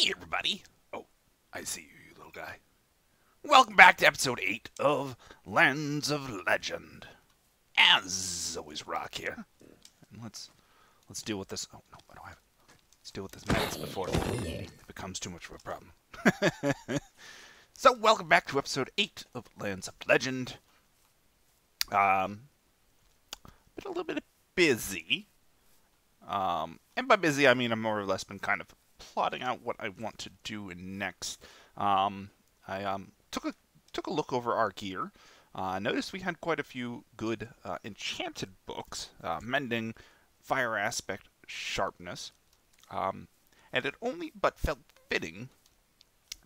Hey, everybody. Oh, I see you, you little guy. Welcome back to episode 8 of Lands of Legend. As always, Rock here. And let's deal with this. Oh, no, I don't have it. Let's deal with this mess before it becomes too much of a problem. So, welcome back to episode 8 of Lands of Legend. Been a little bit busy. And by busy, I mean I've more or less been kind of plotting out what I want to do next. I took a look over our gear. Noticed we had quite a few good enchanted books, mending, fire aspect, sharpness, and it only but felt fitting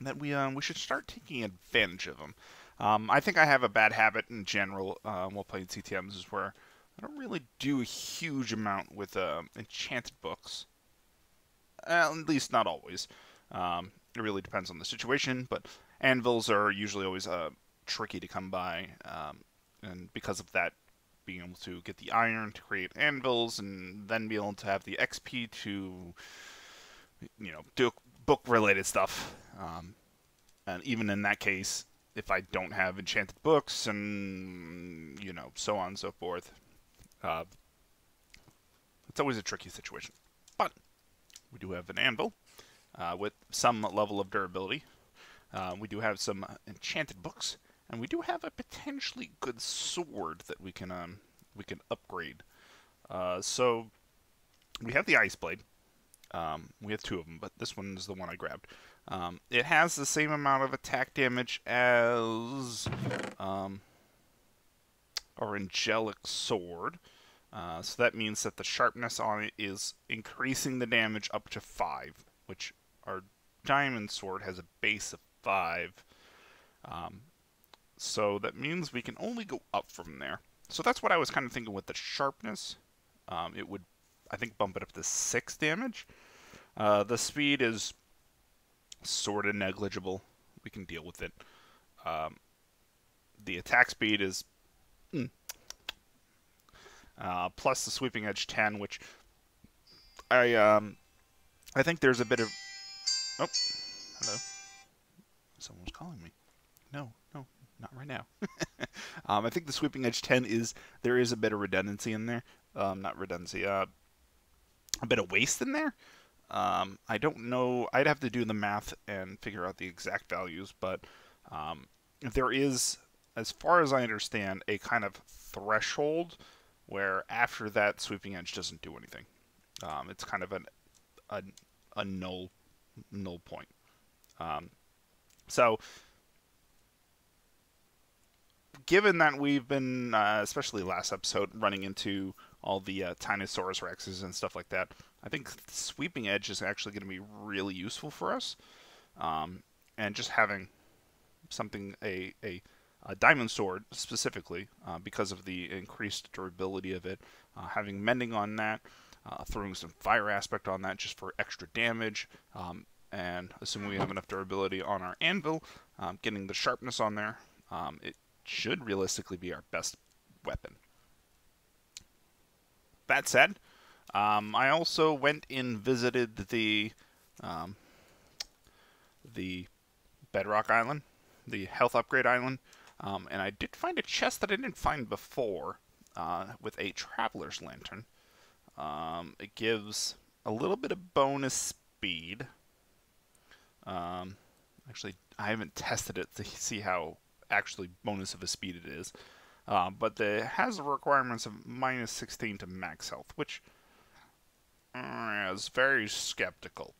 that we should start taking advantage of them. I think I have a bad habit in general while playing CTMs, is where I don't really do a huge amount with enchanted books. At least not always. It really depends on the situation, but anvils are usually always tricky to come by, and because of that, being able to get the iron to create anvils, and then be able to have the XP to, do book-related stuff. And even in that case, if I don't have enchanted books, and, so on and so forth, it's always a tricky situation. But we do have an anvil with some level of durability. We do have some enchanted books, and we do have a potentially good sword that we can upgrade. So we have the ice blade. We have two of them, but this one is the one I grabbed. It has the same amount of attack damage as our angelic sword. So that means that the sharpness on it is increasing the damage up to 5, which our diamond sword has a base of 5. So that means we can only go up from there. So that's what I was kind of thinking with the sharpness. It would, I think, bump it up to 6 damage. The speed is sort of negligible. We can deal with it. The attack speed is plus the sweeping edge 10, which I think there's a bit of... Oh, hello. Someone was calling me. No, not right now. I think the sweeping edge 10 there is a bit of redundancy in there. Not redundancy, a bit of waste in there. I don't know. I'd have to do the math and figure out the exact values, but there is, as far as I understand, a kind of threshold where after that, sweeping edge doesn't do anything. It's kind of a null point. So, given that we've been, especially last episode, running into all the Tyrannosaurus Rexes and stuff like that, I think sweeping edge is actually going to be really useful for us. And just having something, a diamond sword specifically, because of the increased durability of it, having mending on that, throwing some fire aspect on that just for extra damage, and assuming we have enough durability on our anvil, getting the sharpness on there, it should realistically be our best weapon. That said, I also went and visited the Bedrock Island, the Health Upgrade Island, and I did find a chest that I didn't find before with a Traveler's Lantern. It gives a little bit of bonus speed. Actually, I haven't tested it to see how actually bonus of a speed it is. But it has the requirements of minus 16 to max health, which is very skeptical.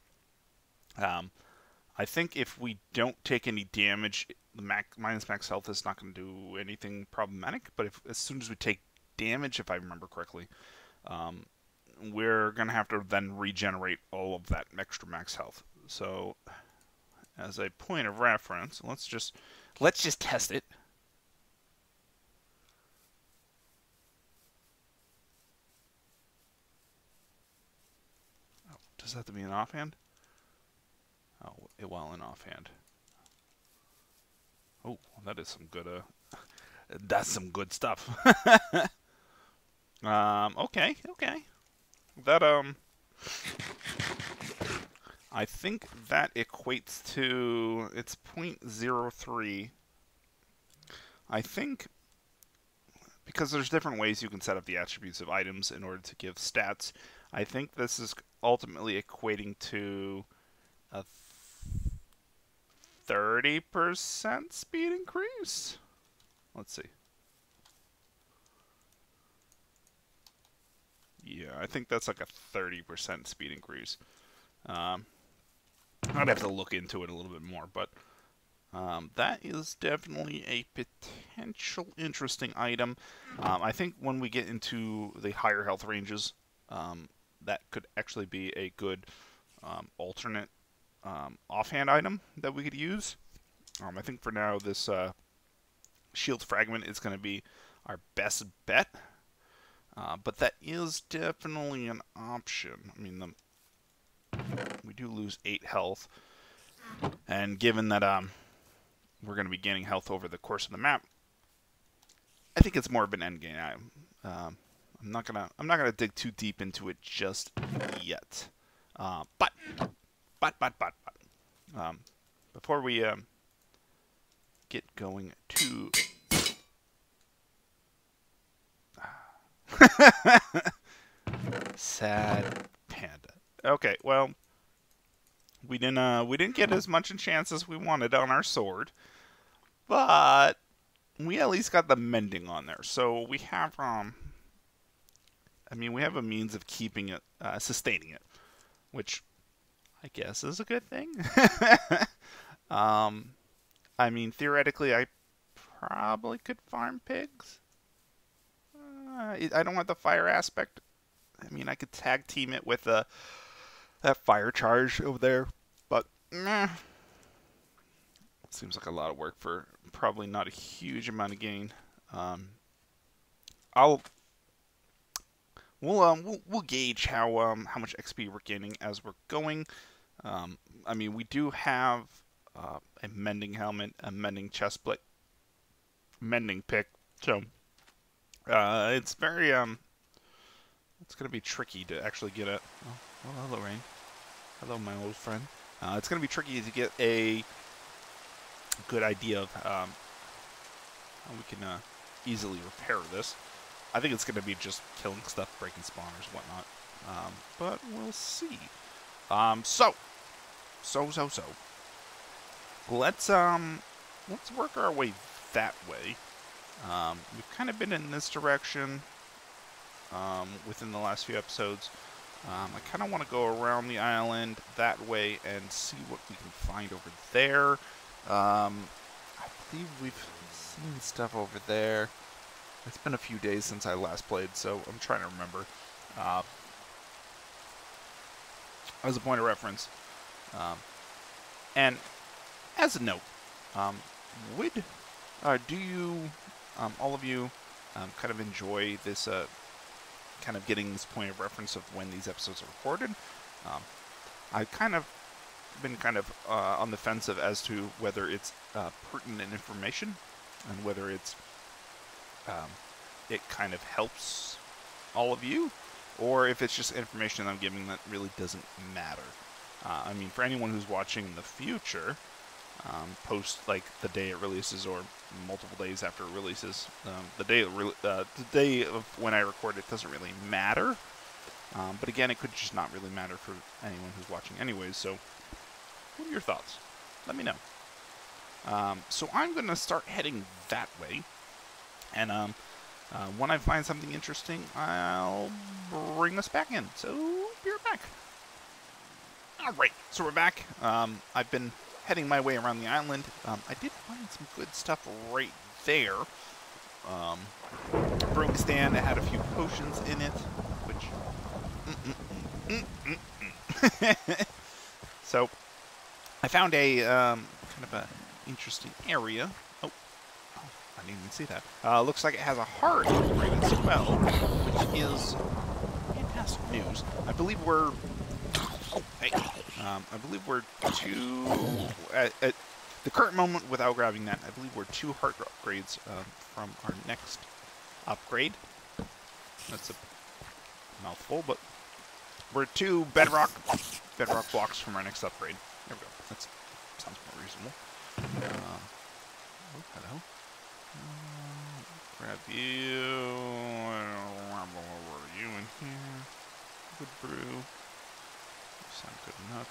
I think if we don't take any damage, the minus max health is not going to do anything problematic. But as soon as we take damage, if I remember correctly, we're going to have to then regenerate all of that extra max health. So, as a point of reference, let's just test it. Oh, does that have to be an offhand? Oh, well, an offhand. Oh, that is some good, that's some good stuff. Okay. That, I think that equates to, it's 0.03. I think, because there's different ways you can set up the attributes of items in order to give stats, I think this is ultimately equating to a 30% speed increase? Let's see. Yeah, I think that's like a 30% speed increase. I'd have to look into it a little bit more, but that is definitely a potential interesting item. I think when we get into the higher health ranges, that could actually be a good alternate offhand item that we could use. I think for now this shield fragment is going to be our best bet. But that is definitely an option. I mean, we do lose 8 health. And given that we're going to be gaining health over the course of the map, I think it's more of an endgame item. I'm not gonna dig too deep into it just yet. But before we get going to sad panda. Okay, well, we didn't get as much a chance as we wanted on our sword, but we at least got the mending on there. So we have I mean, we have a means of keeping it, sustaining it, which I guess is a good thing. I mean, theoretically, I probably could farm pigs. I don't want the fire aspect. I mean, I could tag team it with that fire charge over there, but seems like a lot of work for probably not a huge amount of gain. We'll gauge how much XP we're gaining as we're going. I mean, we do have a mending helmet, a mending chestplate, mending pick, so it's very it's gonna be tricky to actually get it. Oh, well, hello, Rain. Hello, my old friend. It's gonna be tricky to get a good idea of how we can easily repair this. I think it's gonna be just killing stuff, breaking spawners, whatnot. But we'll see. So. Let's work our way that way. We've kind of been in this direction within the last few episodes. I kind of want to go around the island that way and see what we can find over there. I believe we've seen stuff over there. It's been a few days since I last played, so I'm trying to remember. As a point of reference. And as a note, do you, all of you, kind of enjoy this, kind of getting this point of reference of when these episodes are recorded? I've kind of been on the fence of as to whether it's pertinent information and whether it's it kind of helps all of you, or if it's just information I'm giving that really doesn't matter. I mean, for anyone who's watching in the future, post like the day it releases or multiple days after it releases, the day of when I record it doesn't really matter. But again, it could just not really matter for anyone who's watching anyways. So, what are your thoughts? Let me know. So I'm going to start heading that way, and when I find something interesting, I'll bring us back in. So, be right back. Alright, so we're back. I've been heading my way around the island. I did find some good stuff right there. Brewing stand that had a few potions in it, which... So, I found a kind of an interesting area. Oh, I didn't even see that. Looks like it has a heart upgrade as well, which is fantastic news. I believe we're... Oh, hey. I believe we're at the current moment, without grabbing that, I believe we're 2 heart upgrades from our next upgrade. That's a mouthful, but we're 2 bedrock bedrock blocks from our next upgrade. There we go. That sounds more reasonable. Oh, hello. Grab you. Where are you in here? Wood brew. Sound good enough.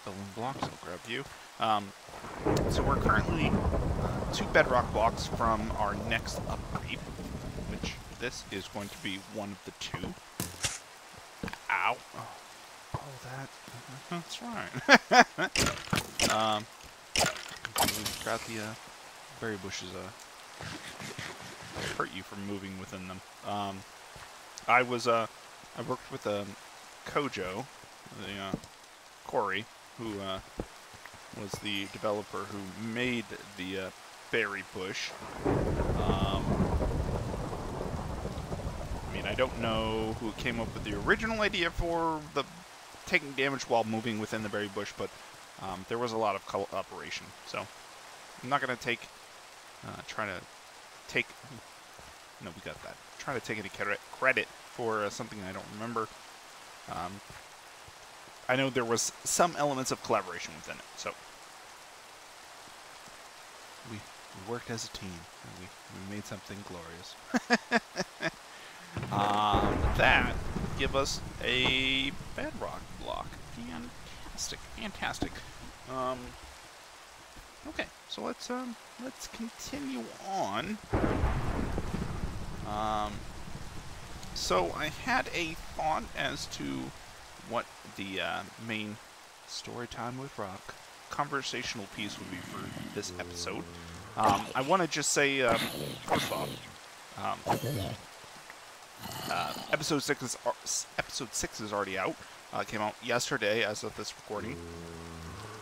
Building blocks, I'll grab you. So we're currently 2 bedrock blocks from our next upgrade, which this is going to be one of the 2. Ow. Oh, that's right. We've got the berry bushes hurt you from moving within them. I worked with Kojo, Corey, who was the developer who made the berry bush. I mean, I don't know who came up with the original idea for the taking damage while moving within the berry bush, but there was a lot of cooperation. So I'm not gonna try to take any credit for something I don't remember. I know there was some elements of collaboration within it, so we worked as a team, and we made something glorious. That give us a bedrock block. Fantastic. Okay, so let's continue on. So I had a thought as to what the main story time with Rock conversational piece would be for this episode. I want to just say, first off, episode 6 is already out. It came out yesterday as of this recording,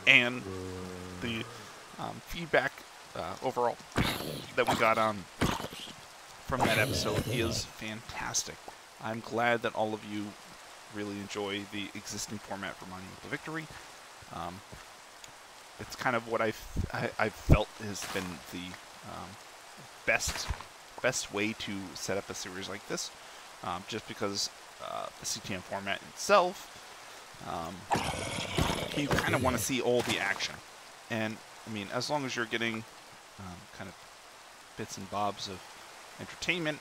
and the feedback overall that we got from that episode is fantastic. I'm glad that all of you really enjoy the existing format for Monumental Victory. It's kind of what I've felt has been the best way to set up a series like this, just because the CTM format itself, you kind of want to see all the action. And I mean, as long as you're getting kind of bits and bobs of entertainment,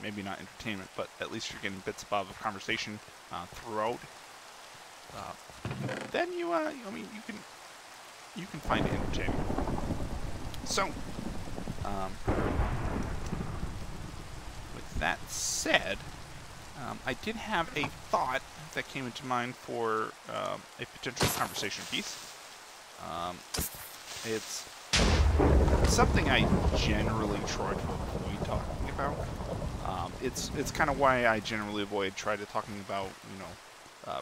maybe not entertainment, but at least you're getting bits and bobs of conversation throughout, then you can find it entertaining. So, with that said, I did have a thought that came into mind for a potential conversation piece. It's something I generally try to avoid talking about. It's kind of why I generally avoid talking about,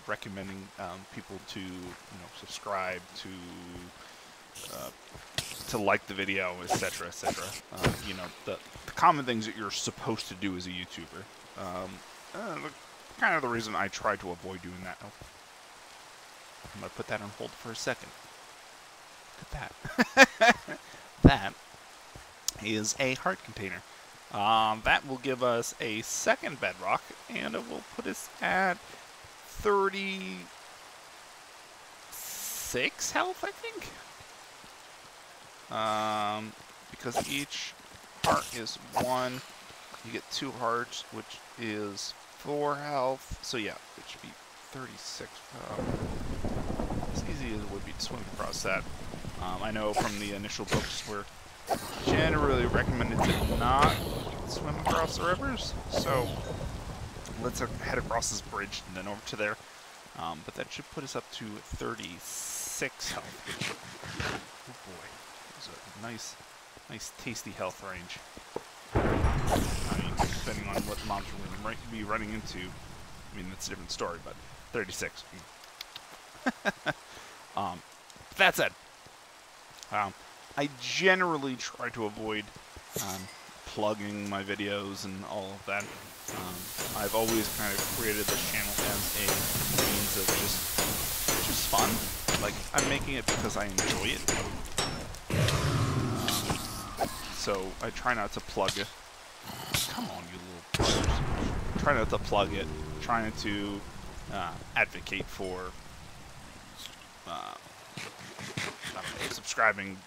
recommending people to, subscribe, to like the video, etc., etc. The common things that you're supposed to do as a YouTuber. Kind of the reason I try to avoid doing that. Oh, I'm gonna put that on hold for a second. Look at that. That is a heart container. That will give us a second bedrock, and it will put us at 36 health, I think. Because each heart is 1. You get 2 hearts, which is 4 health. So yeah, it should be 36. As easy as it would be to swim across that. I know from the initial books we're generally recommended to not swim across the rivers, so let's head across this bridge and then over to there. But that should put us up to 36 health. Oh boy, that's a nice tasty health range. I mean, depending on what mobs we're going to be running into, I mean, that's a different story, but 36. That said, I generally try to avoid plugging my videos and all of that. I've always kind of created this channel as a means of just fun. Like, I'm making it because I enjoy it. So I try not to plug it. Come on, you little buggers. Try not to plug it. Trying to advocate for I don't know, subscribing,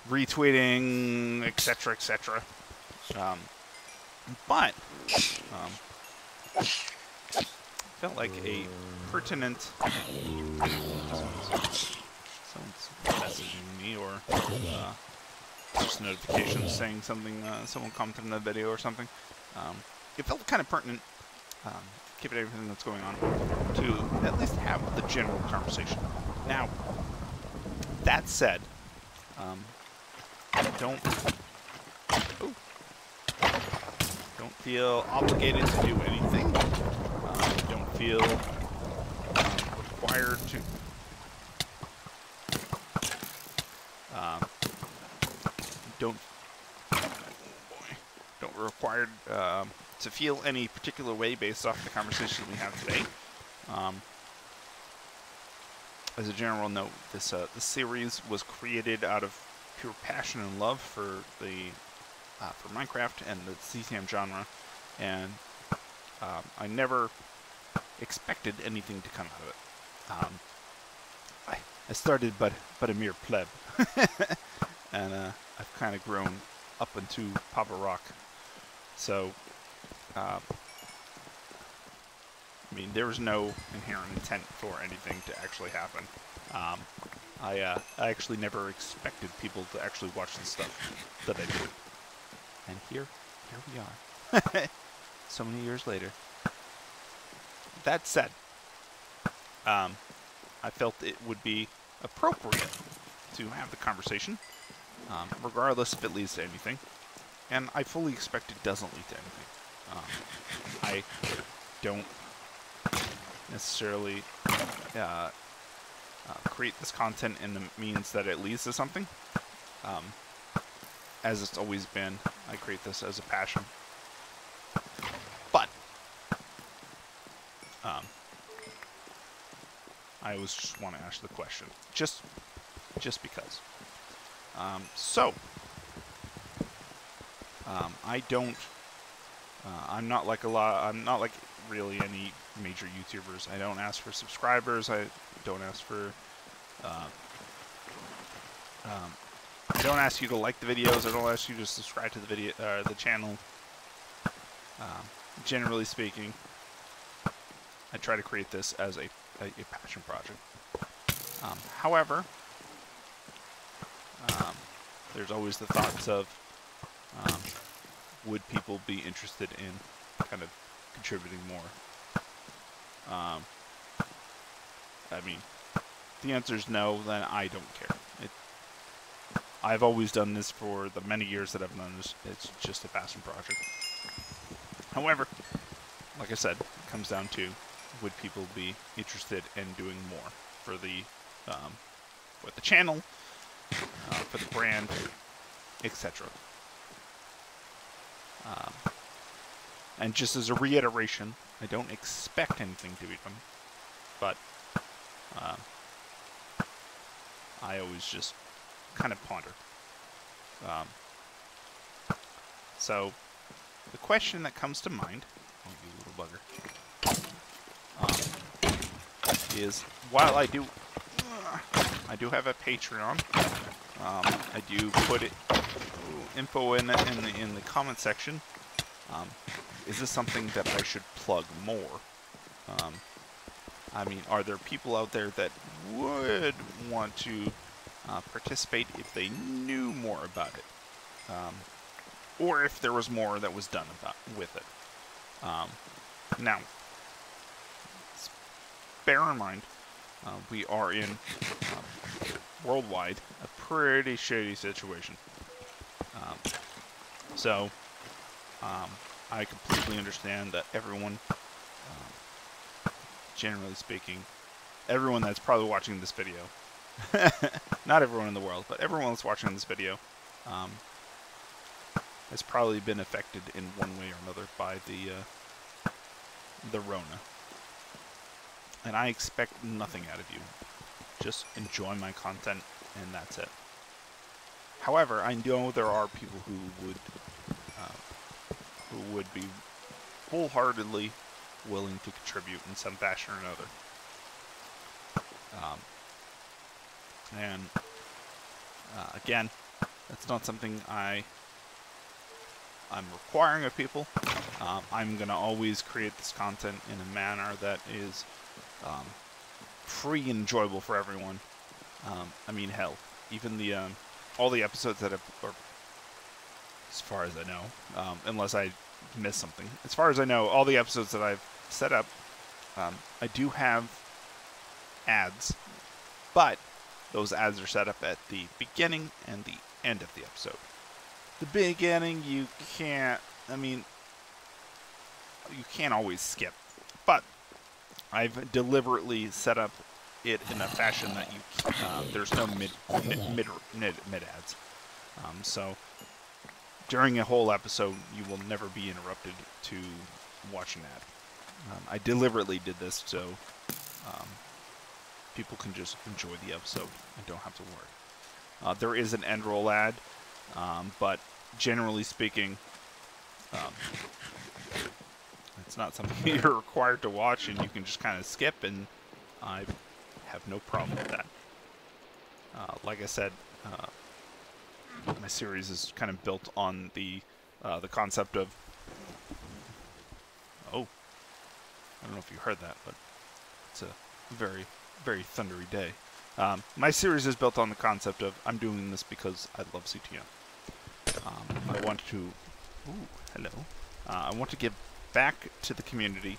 retweeting, etc., etc. But felt like a pertinent. Someone's messaging me or just notifications saying something. Someone commented on the video or something. It felt kind of pertinent, given everything that's going on, to at least have the general conversation. Now, that said, don't feel obligated to do anything. Don't feel required to. Don't required to feel any particular way based off the conversation we have today. As a general note, this series was created out of pure passion and love for Minecraft and the CCM genre, and I never expected anything to come out of it. I started but a mere pleb, and I've kind of grown up into Papa Rock. So, I mean, there was no inherent intent for anything to actually happen. I actually never expected people to actually watch the stuff that I do. And here we are. So many years later. That said, I felt it would be appropriate to have the conversation, regardless if it leads to anything. And I fully expect it doesn't lead to anything. I don't necessarily create this content in the means that it leads to something. As it's always been, I create this as a passion. But I always just want to ask the question, just because. I don't. I'm not like really any major YouTubers. I don't ask for subscribers. I don't ask for. I don't ask you to like the videos. I don't ask you to subscribe to the channel. Generally speaking, I try to create this as a passion project. However, there's always the thoughts of, would people be interested in kind of contributing more? I mean, if the answer is no, then I don't care. I've always done this for the many years that I've done this. It's just a passion project. However, like I said, it comes down to, would people be interested in doing more for the channel, for the brand, etc. And just as a reiteration, I don't expect anything to be done, but I always just kind of ponder. So the question that comes to mind, oh, you little bugger, is while I do have a Patreon, I do put info in the comment section. Is this something that I should plug more? I mean, are there people out there that would want to participate if they knew more about it, or if there was more that was done with it? Now, bear in mind, we are in worldwide a pretty shady situation. So I completely understand that everyone, generally speaking, everyone that's probably watching this video, not everyone in the world, but everyone that's watching this video, has probably been affected in one way or another by the Rona. And I expect nothing out of you. Just enjoy my content, and that's it. However, I know there are people who would be full-heartedly willing to contribute in some fashion or another. Again, that's not something I'm requiring of people. I'm going to always create this content in a manner that is free and enjoyable for everyone. I mean, hell, even the all the episodes that or as far as I know, unless I miss something, as far as I know, all the episodes that I've set up, I do have ads, but those ads are set up at the beginning and the end of the episode. The beginning, you can't always skip, but I've deliberately set up it in a fashion that there's no mid ads. So during a whole episode, you will never be interrupted to watch an ad. I deliberately did this so people can just enjoy the episode and don't have to worry. There is an end roll ad, but generally speaking, it's not something you're required to watch, and you can just kind of skip, and I have no problem with that. Like I said, my series is kind of built on the concept of... Oh, I don't know if you heard that, but it's a very, very thundery day. My series is built on the concept of I'm doing this because I love CTM. I want to... Ooh, hello. I want to give back to the community.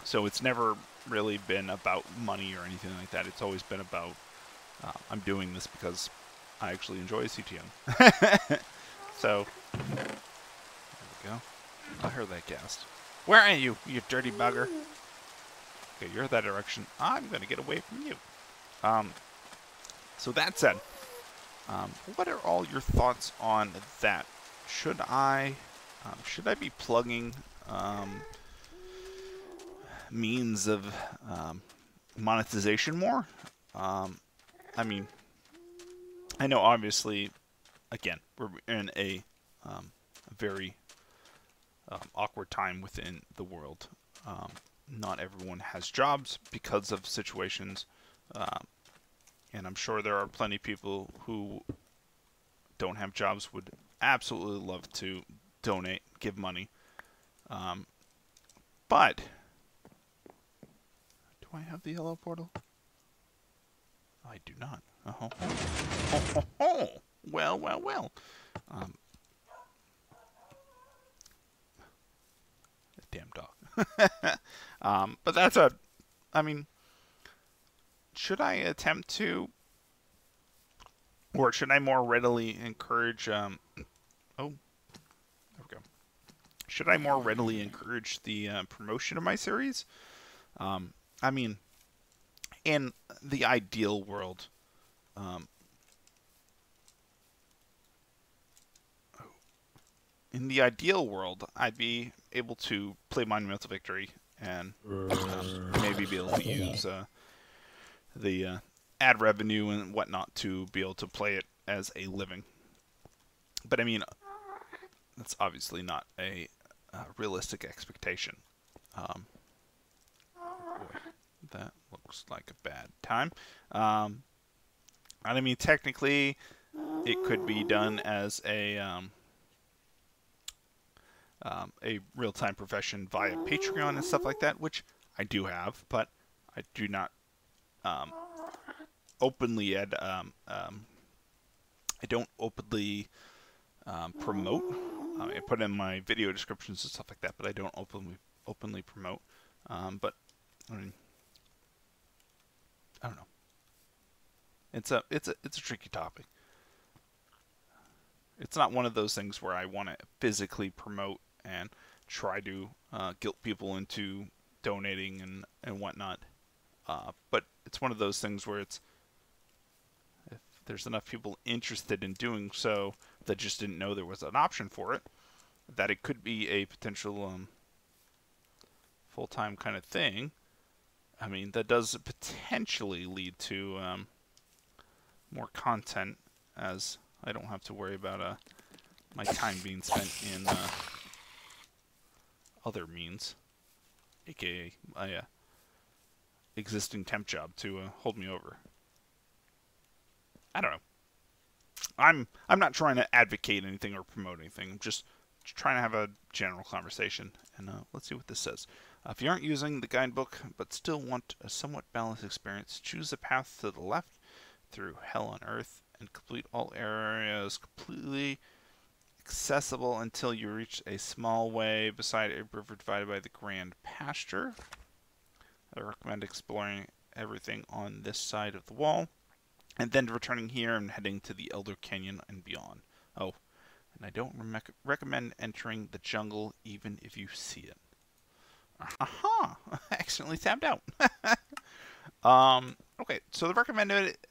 So it's never really been about money or anything like that. It's always been about I'm doing this because I actually enjoy CTM. So, there we go. I heard that ghast. Where are you, you dirty bugger? Okay, you're that direction. I'm going to get away from you. So that said, what are all your thoughts on that? Should I be plugging means of monetization more? I mean, I know obviously, again, we're in a very awkward time within the world. Not everyone has jobs because of situations, and I'm sure there are plenty of people who don't have jobs would absolutely love to donate, give money. But do I have the yellow portal? I do not. Well, well, well. Damn dog. But that's I mean, should I attempt to, or should I more readily encourage, oh, there we go. Should I more readily encourage the promotion of my series? I mean, in the ideal world, I'd be able to play Monumental Victory and maybe be able to use the ad revenue and whatnot to be able to play it as a living. But I mean, that's obviously not a realistic expectation. Boy, that looks like a bad time. And I mean, technically, it could be done as a real-time profession via Patreon and stuff like that, which I do have, but I do not openly I don't openly promote. I put in my video descriptions and stuff like that, but I don't openly promote. But I mean, I don't know. It's a tricky topic. It's not one of those things where I want to physically promote and try to guilt people into donating and whatnot. But it's one of those things where it's, if there's enough people interested in doing so that just didn't know there was an option for it, that it could be a potential full-time kind of thing. I mean, that does potentially lead to more content, as I don't have to worry about my time being spent in other means, aka my existing temp job, to hold me over. I don't know. I'm not trying to advocate anything or promote anything. I'm just trying to have a general conversation. And let's see what this says. If you aren't using the guidebook but still want a somewhat balanced experience, choose the path to the left through Hell on Earth and complete all areas completely accessible until you reach a small way beside a river divided by the Grand Pasture. I recommend exploring everything on this side of the wall, and then returning here and heading to the Elder Canyon and beyond. Oh, and I don't recommend entering the jungle even if you see it. Aha! I accidentally tabbed out. Okay, so the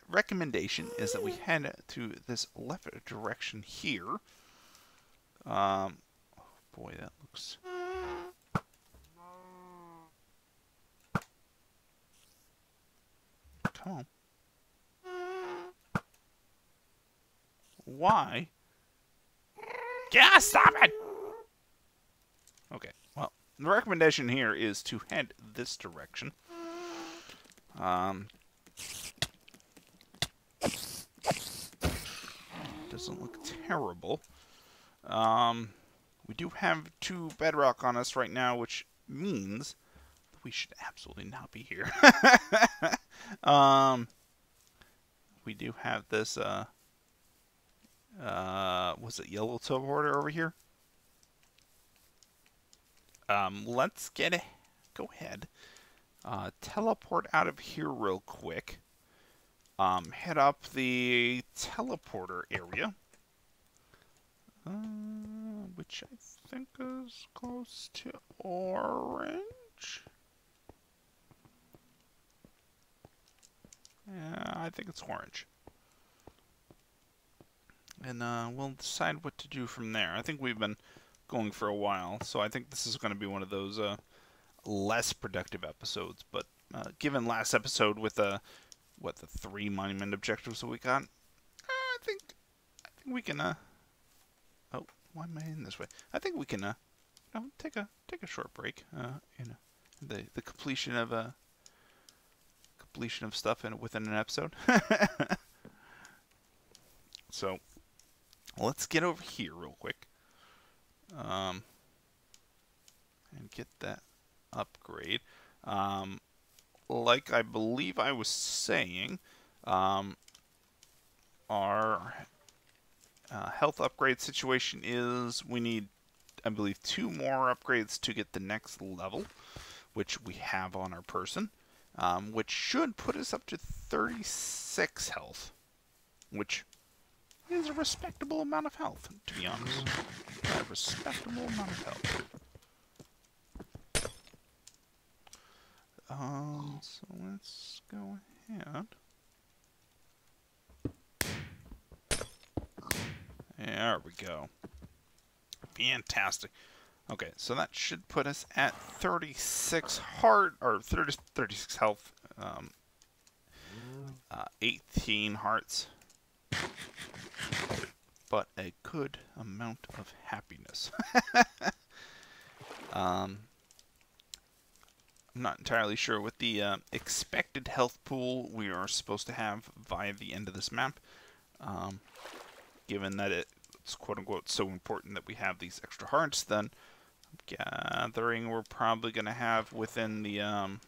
recommendation is that we head to this left direction here. Oh boy, that looks... Come on. Why? Yeah, stop it! Okay, well, the recommendation here is to head this direction. Doesn't look terrible. We do have 2 bedrock on us right now, which means we should absolutely not be here. We do have this, was it yellow teleporter over here? Let's go ahead, teleport out of here real quick, head up the teleporter area, which I think is close to orange. Yeah, I think it's orange. And we'll decide what to do from there. I think we've been going for a while, so I think this is going to be one of those less productive episodes. But given last episode with the 3 monument objectives that we got, I think we can. Oh, why am I in this way? I think we can take a short break. The completion of stuff within an episode. So let's get over here real quick, and get that upgrade. Like I believe I was saying, our health upgrade situation is we need, I believe, 2 more upgrades to get the next level, which we have on our person, which should put us up to 36 health, which is a respectable amount of health, to be honest. A respectable amount of health. So let's go ahead. There we go. Fantastic. Okay, so that should put us at 36 36 health, 18 hearts, but a good amount of happiness. I'm not entirely sure what the expected health pool we are supposed to have via the end of this map, given that it's quote-unquote so important that we have these extra hearts. Then I'm gathering we're probably going to have within the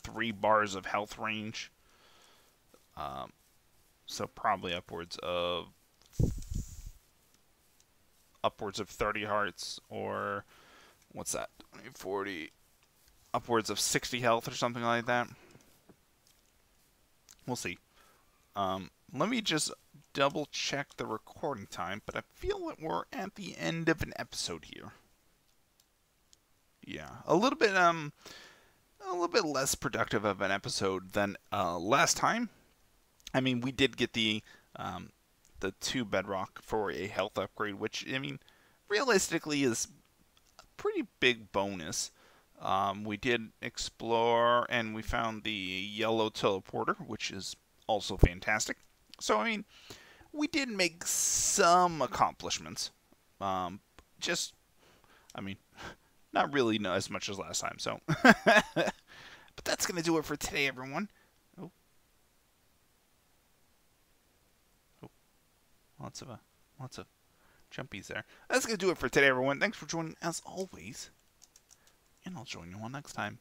3 bars of health range. So probably upwards of 30 hearts, or what's that? 40, upwards of 60 health or something like that. We'll see. Let me just double check the recording time, but I feel that we're at the end of an episode here. Yeah, a little bit less productive of an episode than last time. I mean, we did get the 2 bedrock for a health upgrade, which, I mean, realistically is a pretty big bonus. We did explore, and we found the yellow teleporter, which is also fantastic. So, I mean, we did make some accomplishments. Just, I mean, not really as much as last time, so. But that's going to do it for today, everyone. Oh. Oh. Lots of jumpies there. That's going to do it for today, everyone. Thanks for joining, as always. And I'll join you all next time.